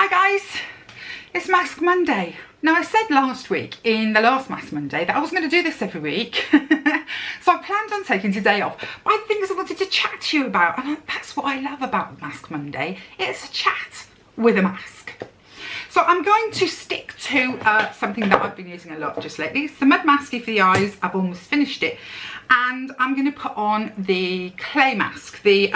Hi guys, it's Mask Monday. Now I said last week in the last Mask Monday that I wasn't going to do this every week. So I planned on taking today off. But I think I wanted to chat to you about, and that's what I love about Mask Monday. It's a chat with a mask. So I'm going to stick to something that I've been using a lot just lately. It's the Mud Masky for the eyes. I've almost finished it. And I'm going to put on the clay mask, the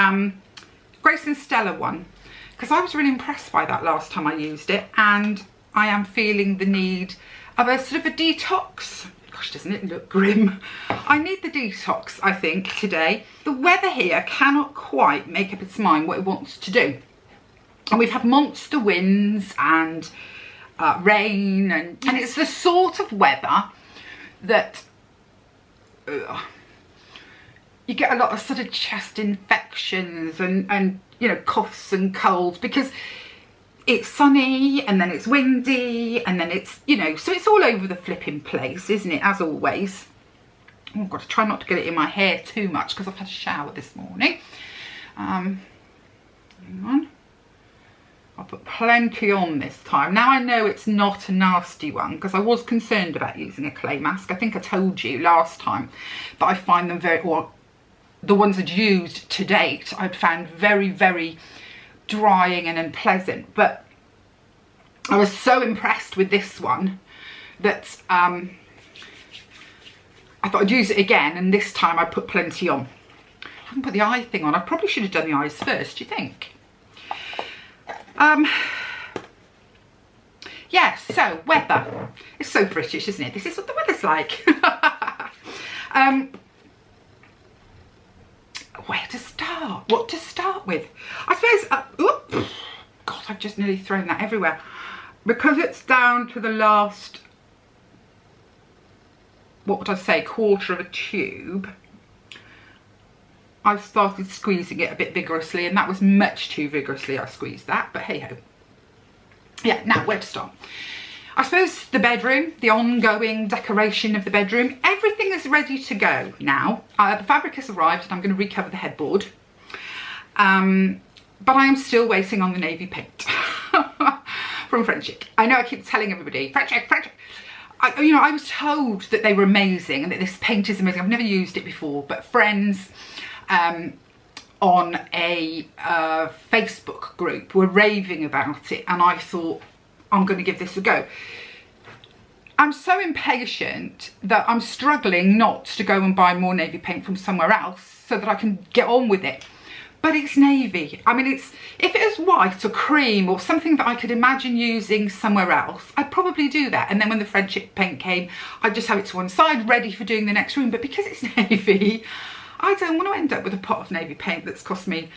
Grace and Stella one. Because I was really impressed by that last time I used it, and I am feeling the need of a sort of a detox. Gosh, doesn't it look grim? I need the detox, I think, today. The weather here cannot quite make up its mind what it wants to do. And we've had monster winds and rain, and it's the sort of weather that you get a lot of sort of chest infections and you know, coughs and colds, because it's sunny and then it's windy and then it's, you know, so it's all over the flipping place, isn't it, as always. Oh, I've got to try not to get it in my hair too much because I've had a shower this morning. Hang on. I'll put plenty on this time. Now I know it's not a nasty one because I was concerned about using a clay mask. I think I told you last time that I find them very, well, the ones I'd used to date, I'd found very, very drying and unpleasant. But I was so impressed with this one that I thought I'd use it again, and this time I put plenty on. I haven't put the eye thing on. I probably should have done the eyes first, do you think? Yeah, so weather. It's so British, isn't it? This is what the weather's like. Where to start? What to start with? I suppose, God, I've just nearly thrown that everywhere. Because it's down to the last, what would I say, quarter of a tube, I've started squeezing it a bit vigorously, and that was much too vigorously I squeezed that, but hey ho. Yeah, now where to start? I suppose the bedroom, the ongoing decoration of the bedroom, everything is ready to go now. The fabric has arrived and I'm going to recover the headboard. But I am still waiting on the navy paint from Friendship. I know I keep telling everybody, Friendship. You know, I was told that they were amazing and that this paint is amazing. I've never used it before, but friends on a Facebook group were raving about it, and I thought, I'm going to give this a go. I'm so impatient that I'm struggling not to go and buy more navy paint from somewhere else so that I can get on with it. But it's navy. I mean, if it was white or cream or something that I could imagine using somewhere else, I'd probably do that. And then when the Friendship paint came, I'd just have it to one side, ready for doing the next room. But because it's navy, I don't want to end up with a pot of navy paint that's cost me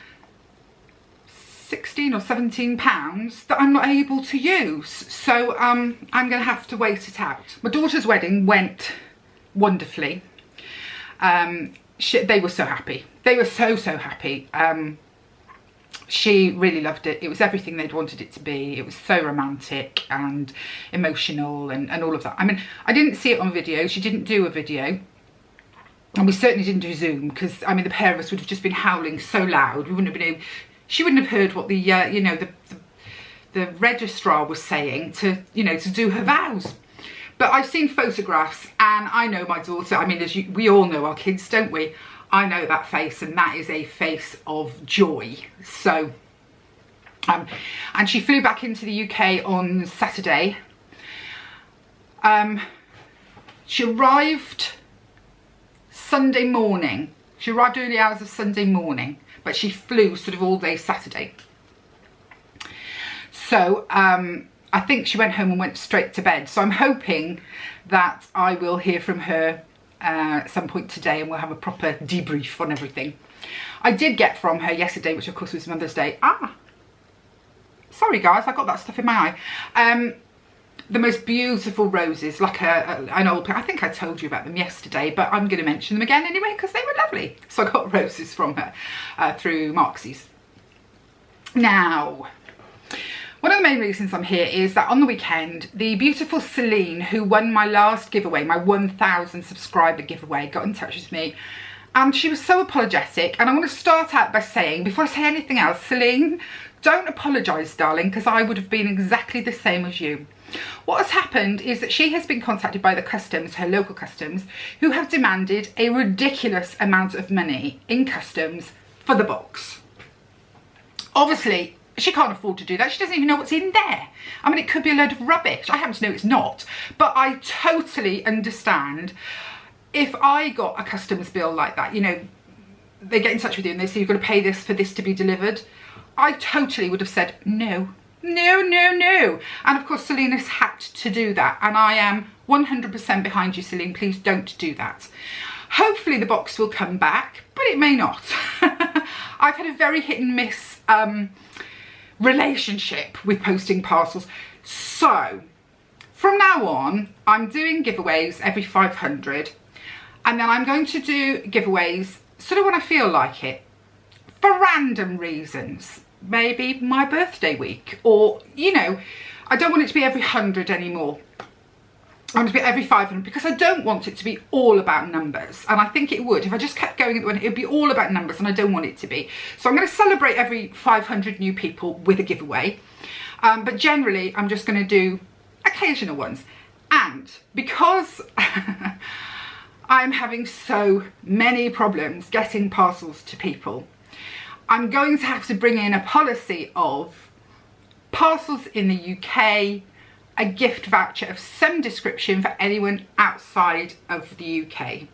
16 or 17 pounds that I'm not able to use. So I'm going to have to wait it out. My daughter's wedding went wonderfully. They were so happy. They were so happy. She really loved it. It was everything they'd wanted it to be. It was so romantic and emotional and all of that. I mean, I didn't see it on video. She didn't do a video. And we certainly didn't do Zoom because, I mean, the pair of us would have just been howling so loud. We wouldn't have been able, she wouldn't have heard what the, you know, the registrar was saying to, you know, to do her vows. But I've seen photographs and I know my daughter, I mean, as we all know our kids, don't we? I know that face, and that is a face of joy. So, and she flew back into the UK on Saturday. She arrived Sunday morning. She arrived early hours of Sunday morning, but she flew sort of all day Saturday. So I think she went home and went straight to bed. So I'm hoping that I will hear from her at some point today and we'll have a proper debrief on everything. I did get from her yesterday, which of course was Mother's Day. Sorry guys, I got that stuff in my eye. The most beautiful roses, like an old, I think I told you about them yesterday, but I'm going to mention them again anyway because they were lovely. So I got roses from her through Marxie's. Now, one of the main reasons I'm here is that on the weekend, the beautiful Celine, who won my last giveaway, my 1,000 subscriber giveaway, got in touch with me And she was so apologetic. And I want to start out by saying, before I say anything else, Celine, don't apologise, darling, because I would have been exactly the same as you. What has happened is that she has been contacted by the customs, her local customs, who have demanded a ridiculous amount of money in customs for the box. Obviously, she can't afford to do that. She doesn't even know what's in there. I mean, it could be a load of rubbish. I happen to know it's not, but I totally understand if I got a customs bill like that, you know, they get in touch with you and they say you've got to pay this for this to be delivered. I totally would have said no. No, no, no. And of course, Celine has had to do that. And I am 100% behind you, Celine. Please don't do that. Hopefully the box will come back, but it may not. I've had a very hit and miss relationship with posting parcels. So from now on, I'm doing giveaways every 500. And then I'm going to do giveaways sort of when I feel like it, for random reasons. Maybe my birthday week, or, you know, I don't want it to be every 100 anymore. I want it to be every 500 because I don't want it to be all about numbers. And I think it would. If I just kept going at the one, it would be all about numbers, and I don't want it to be. So I'm going to celebrate every 500 new people with a giveaway. But generally, I'm just going to do occasional ones. And because I'm having so many problems getting parcels to people, I'm going to have to bring in a policy of parcels in the UK, a gift voucher of some description for anyone outside of the UK.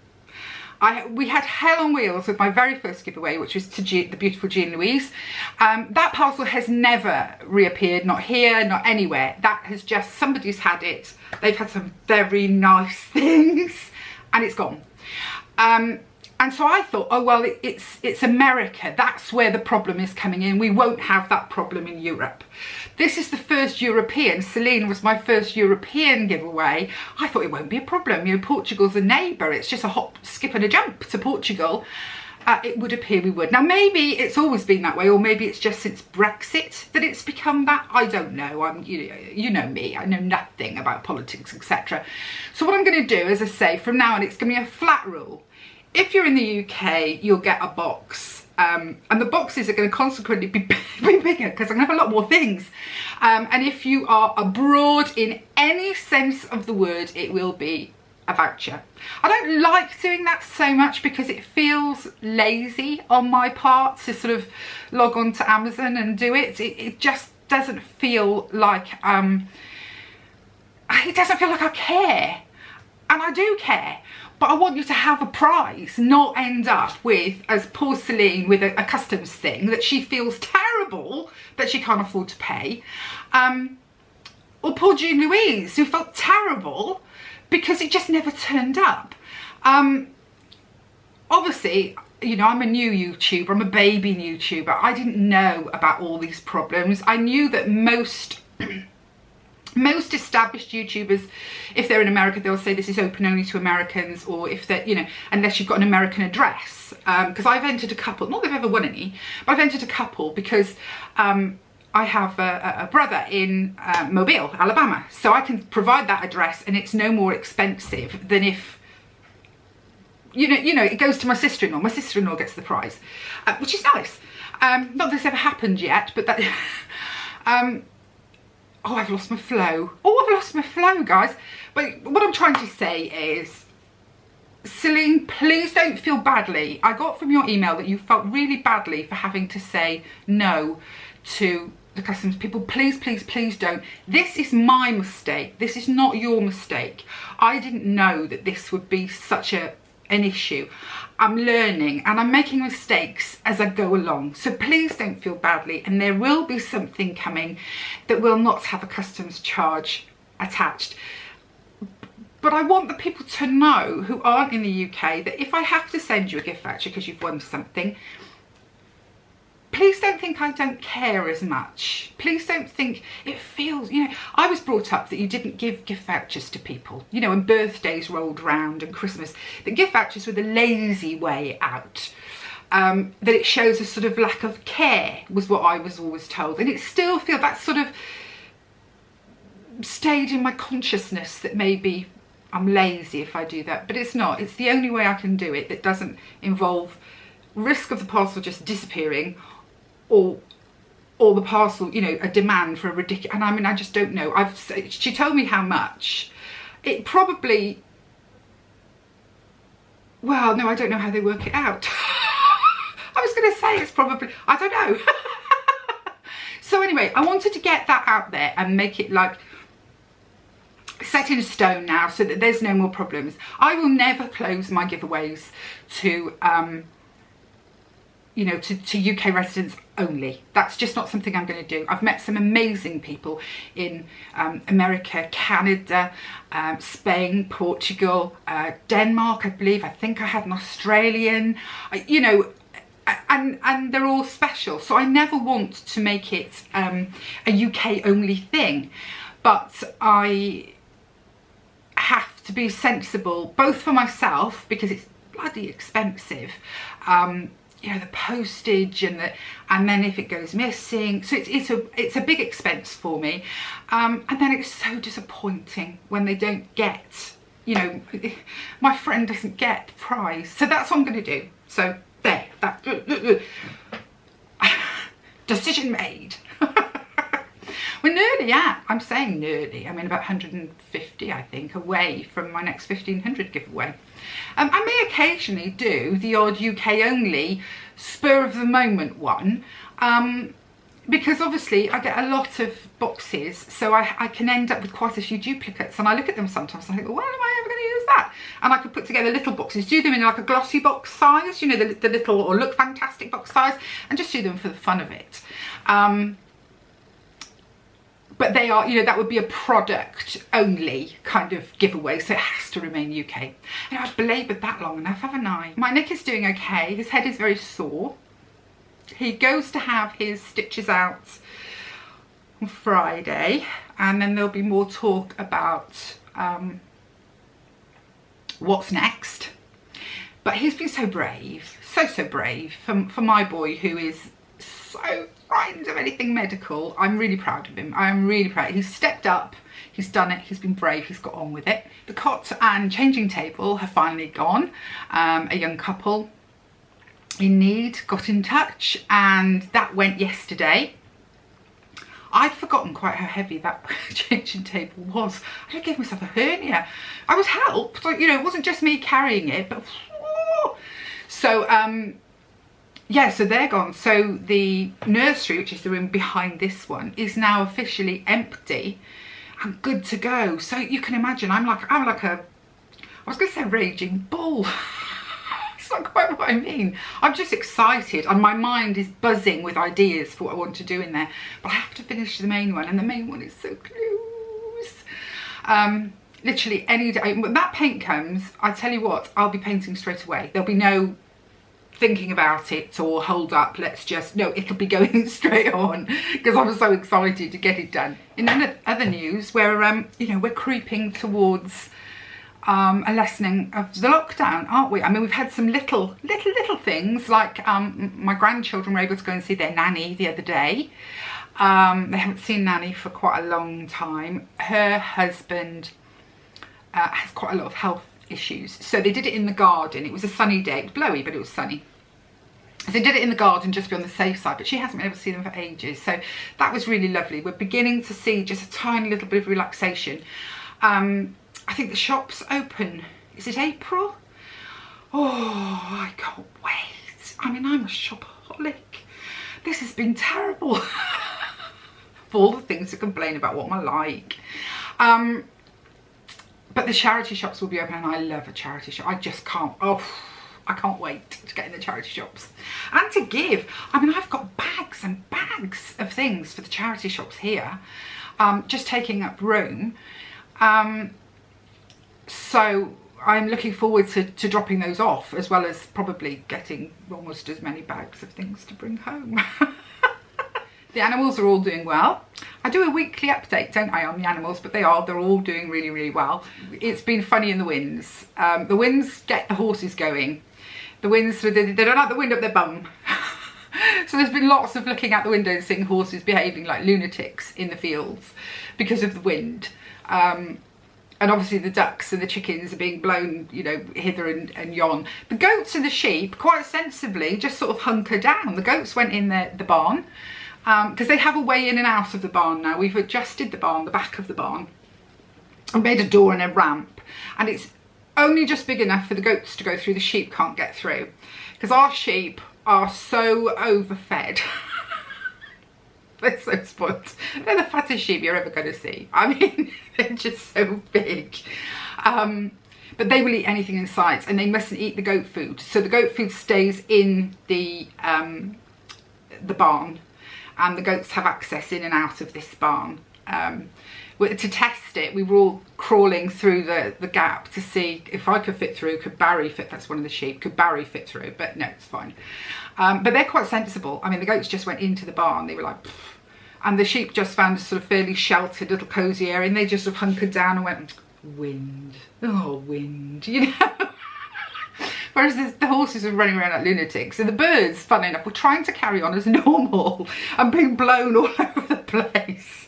We had hell on wheels with my very first giveaway, which was to the beautiful Jean Louise. That parcel has never reappeared, not here, not anywhere. That has just, somebody's had it. They've had some very nice things and it's gone. And so I thought, oh, well, it's America. That's where the problem is coming in. We won't have that problem in Europe. This is the first European. Celine was my first European giveaway. I thought it won't be a problem. You know, Portugal's a neighbour. It's just a hop, skip and a jump to Portugal. It would appear we would. Now, maybe it's always been that way, or maybe it's just since Brexit that it's become that. I don't know. You know me. I know nothing about politics, etc. So what I'm going to do, as I say, from now on, it's going to be a flat rule. If you're in the UK, you'll get a box. And the boxes are going to consequently be bigger because I'm going to have a lot more things. And if you are abroad in any sense of the word, it will be a voucher. I don't like doing that so much because it feels lazy on my part to sort of log on to Amazon and do it. It just doesn't feel like, it doesn't feel like I care. And I do care. But I want you to have a prize, not end up with, as poor Celine, with a customs thing that she feels terrible that she can't afford to pay. Or poor Jean Louise, who felt terrible because it just never turned up. Obviously, you know, I'm a new YouTuber, I'm a baby YouTuber. I didn't know about all these problems. I knew that most established YouTubers, if they're in America, they'll say this is open only to Americans, or if they're, you know, unless you've got an American address. Because I've entered a couple, not that I've ever won any, but I've entered a couple because I have a brother in Mobile, Alabama. So I can provide that address and it's no more expensive than if, you know, it goes to my sister-in-law. My sister-in-law gets the prize, which is nice. Not that this ever happened yet, but that... Oh, I've lost my flow. Oh, I've lost my flow, guys. But what I'm trying to say is, Celine, please don't feel badly. I got from your email that you felt really badly for having to say no to the customs people. Please, please, please don't. This is my mistake. This is not your mistake. I didn't know that this would be such an issue. I'm learning and I'm making mistakes as I go along. So please don't feel badly, and there will be something coming that will not have a customs charge attached. But I want the people to know who aren't in the UK that if I have to send you a gift voucher because you've won something, please don't think I don't care as much. Please don't think it feels, you know, I was brought up that you didn't give gift vouchers to people, you know, when birthdays rolled round and Christmas, that gift vouchers were the lazy way out. That it shows a sort of lack of care was what I was always told. And it still feels that sort of stayed in my consciousness that maybe I'm lazy if I do that, but it's not. It's the only way I can do it that doesn't involve risk of the parcel just disappearing, or the parcel, you know, a demand for a ridiculous, and I mean, I just don't know. She told me how much. It probably, well, no, I don't know how they work it out. I was going to say it's probably, I don't know. So anyway, I wanted to get that out there and make it like set in stone now, so that there's no more problems. I will never close my giveaways to you know, to UK residents only. That's just not something I'm going to do. I've met some amazing people in America, Canada, Spain, Portugal, Denmark, I believe. I think I had an Australian, you know, and they're all special. So I never want to make it a UK only thing, but I have to be sensible, both for myself, because it's bloody expensive, you know, the postage and then if it goes missing, so it's a big expense for me, and then it's so disappointing when they don't get, you know, my friend doesn't get the prize. So that's what I'm going to do. So there, that decision made. We're nearly at, I'm saying nearly, I mean about 150 I think away from my next 1500 giveaway. I may occasionally do the odd UK only spur of the moment one, because obviously I get a lot of boxes, so I can end up with quite a few duplicates, and I look at them sometimes and I think, well, when am I ever going to use that? And I could put together little boxes, do them in like a glossy box size, you know, the little or look fantastic box size, and just do them for the fun of it. But they are, you know, that would be a product only kind of giveaway, so it has to remain UK. And I've belaboured that long enough, haven't I? My Nick is doing okay. His head is very sore. He goes to have his stitches out on Friday, and then there'll be more talk about what's next. But he's been so brave, so brave for my boy, who is so frightened of anything medical. I'm really proud of him. I am really proud. He's stepped up, he's done it, he's been brave, he's got on with it. The cot and changing table have finally gone. A young couple in need got in touch, and that went yesterday. I'd forgotten quite how heavy that changing table was. I gave myself a hernia. I was helped, you know, it wasn't just me carrying it, but so yeah, so they're gone. So the nursery, which is the room behind this one, is now officially empty and good to go. So you can imagine, I'm like a, I was going to say raging bull. It's not quite what I mean. I'm just excited, and my mind is buzzing with ideas for what I want to do in there. But I have to finish the main one, and the main one is so close. Literally any day when that paint comes, I tell you what, I'll be painting straight away. There'll be no thinking about it or hold up, let's just, no, it'll be going straight on, because I'm so excited to get it done. In other news, we're you know, we're creeping towards a lessening of the lockdown, aren't we? I mean, we've had some little things, like my grandchildren were able to go and see their nanny the other day. They haven't seen nanny for quite a long time. Her husband has quite a lot of health issues, so they did it in the garden. It was a sunny day, it was blowy, but it was sunny, so they did it in the garden just to be on the safe side. But she hasn't been able to see them for ages, so that was really lovely. We're beginning to see just a tiny little bit of relaxation. I think the shops open, is it April? Oh, I can't wait. I mean, I'm a shopaholic. This has been terrible. Of all the things to complain about what I like. But the charity shops will be open, and I love a charity shop. I just can't, oh, I can't wait to get in the charity shops. And to give, I mean, I've got bags and bags of things for the charity shops here, just taking up room. So I'm looking forward to dropping those off, as well as probably getting almost as many bags of things to bring home. The animals are all doing well. I do a weekly update, don't I, on the animals, but they're all doing really, really well. It's been funny in the winds. The winds get the horses going. The winds, they don't like the wind up their bum. So there's been lots of looking out the window and seeing horses behaving like lunatics in the fields because of the wind. and obviously the ducks and the chickens are being blown, you know, hither and yon. The goats and the sheep, quite sensibly, just sort of hunker down. The goats went in the barn, because they have a way in and out of the barn now. We've adjusted the barn, the back of the barn, and made a door and a ramp, and it's only just big enough for the goats to go through. The sheep can't get through, because our sheep are so overfed. They're so spoiled. They're the fattest sheep you're ever going to see. I mean, they're just so big. But they will eat anything in sight, and they mustn't eat the goat food. So the goat food stays in the barn, and the goats have access in and out of this barn. To test it, we were all crawling through the gap to see if I could fit through. Could Barry fit? That's one of the sheep. Could Barry fit through? But no, it's fine. But they're quite sensible. I mean, the goats just went into the barn. They were like, pfft. And the sheep just found a sort of fairly sheltered little cosy area, and they just sort of hunkered down and went, wind, oh wind, you know. Whereas the horses are running around like lunatics, and the birds, funnily enough, were trying to carry on as normal and being blown all over the place.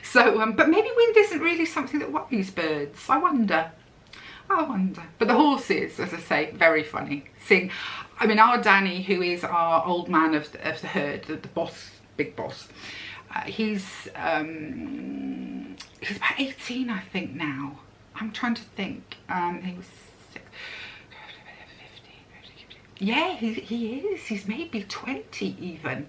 So, but maybe wind isn't really something that worries birds. I wonder. But the horses, as I say, very funny. I mean, our Danny, who is our old man of the herd, the boss, big boss, he's about 18, I think, now. I'm trying to think. He was 6, 15. Yeah, he is. He's maybe 20 even.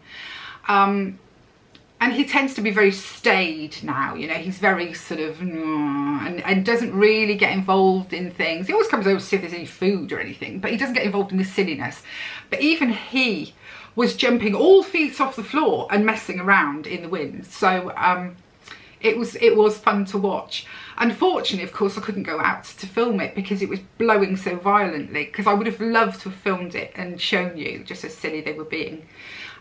And he tends to be very staid now, you know. He's very sort of, and doesn't really get involved in things. He always comes over to see if there's any food or anything, but he doesn't get involved in the silliness. But even he was jumping all feet off the floor and messing around in the wind. So it was fun to watch. Unfortunately, of course, I couldn't go out to film it because it was blowing so violently, because I would have loved to have filmed it and shown you just how silly they were being.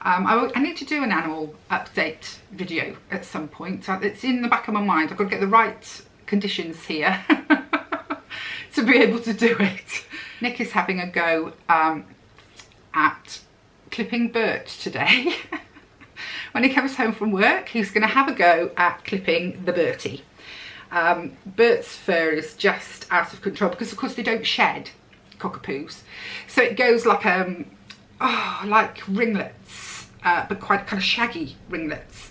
I need to do an animal update video at some point. It's in the back of my mind. I've got to get the right conditions here to be able to do it. Nick is having a go at clipping Bert today. When he comes home from work, he's going to have a go at clipping the Bertie. Bert's fur is just out of control because, of course, they don't shed, cockapoos. So it goes like like ringlets, but quite kind of shaggy ringlets.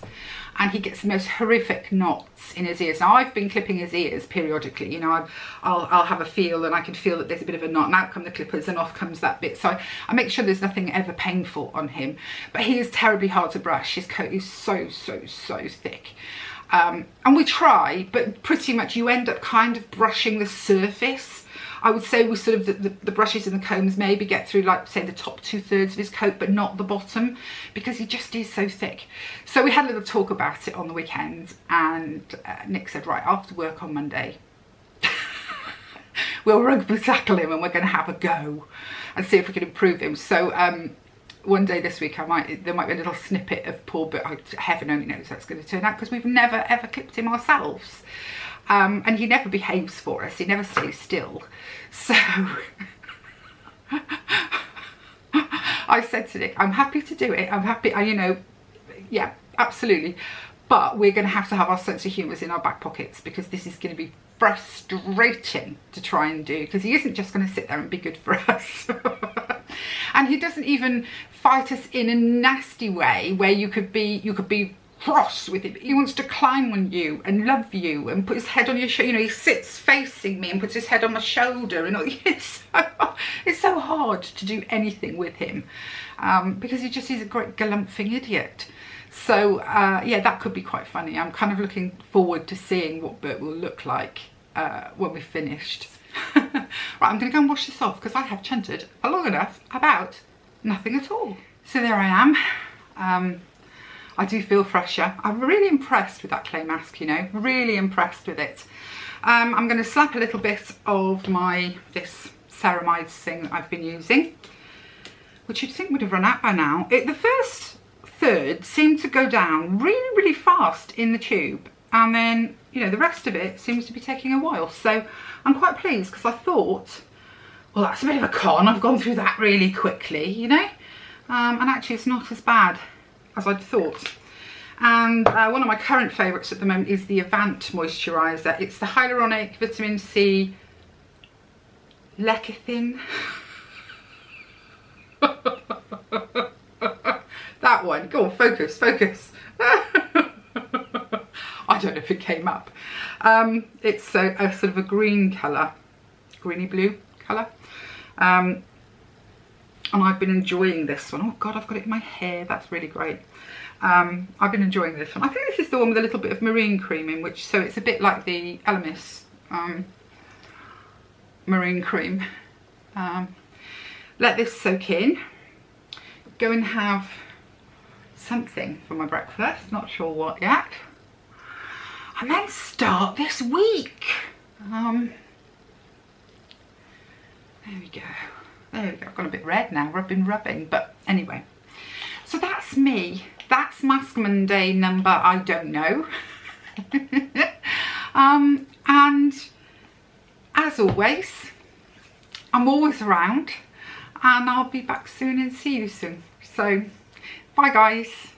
And he gets the most horrific knots in his ears. Now, I've been clipping his ears periodically. You know, I'll have a feel, and I can feel that there's a bit of a knot, and out come the clippers, and off comes that bit. So I make sure there's nothing ever painful on him. But he is terribly hard to brush. His coat is so thick. And we try, but pretty much you end up kind of brushing the surface. I would say we sort of, the brushes and the combs maybe get through, like, say, the top 2/3 of his coat, but not the bottom, because he just is so thick. So we had a little talk about it on the weekend, and Nick said, right, after work on Monday, we'll rugby tackle him and we're going to have a go and see if we can improve him. So one day this week there might be a little snippet of poor Bert. Heaven only knows how it's going to turn out, because we've never ever clipped him ourselves. And he never behaves for us, he never stays still. So I said to Nick, I'm happy to do it, I'm happy, you know, yeah, absolutely, but we're going to have our sense of humour in our back pockets, because this is going to be frustrating to try and do, because he isn't just going to sit there and be good for us. And he doesn't even fight us in a nasty way where you could be cross with him. He wants to climb on you and love you and put his head on your shoulder. You know, he sits facing me and puts his head on my shoulder, and it's so hard to do anything with him, because he just is a great galumphing idiot. So yeah, that could be quite funny. I'm kind of looking forward to seeing what Bert will look like when we've finished. Right, I'm going to go and wash this off, because I have chanted for long enough about nothing at all. So there I am. I do feel fresher. I'm really impressed with that clay mask, you know, really impressed with it. I'm going to slap a little bit of this ceramides thing that I've been using, which you'd think would have run out by now. The first third seemed to go down really fast in the tube, and then, you know, the rest of it seems to be taking a while. So I'm quite pleased, because I thought, well, that's a bit of a con. I've gone through that really quickly, you know, and actually it's not as bad as I'd thought. And one of my current favourites at the moment is the Avant moisturiser. It's the hyaluronic vitamin C lecithin. That one. Go on, focus, focus. I don't know if it came up. It's a sort of a green colour, greeny blue colour. And I've been enjoying this one. Oh God, I've got it in my hair. That's really great. I've been enjoying this one. I think this is the one with a little bit of marine cream in, which, so it's a bit like the Elemis marine cream. Let this soak in. Go and have something for my breakfast. Not sure what yet. And then start this week. There we go. There we go. I've gone a bit red now. I've been rubbing, but anyway. So that's me. That's Mask Monday number I don't know. And as always, I'm always around, and I'll be back soon and see you soon. So bye guys.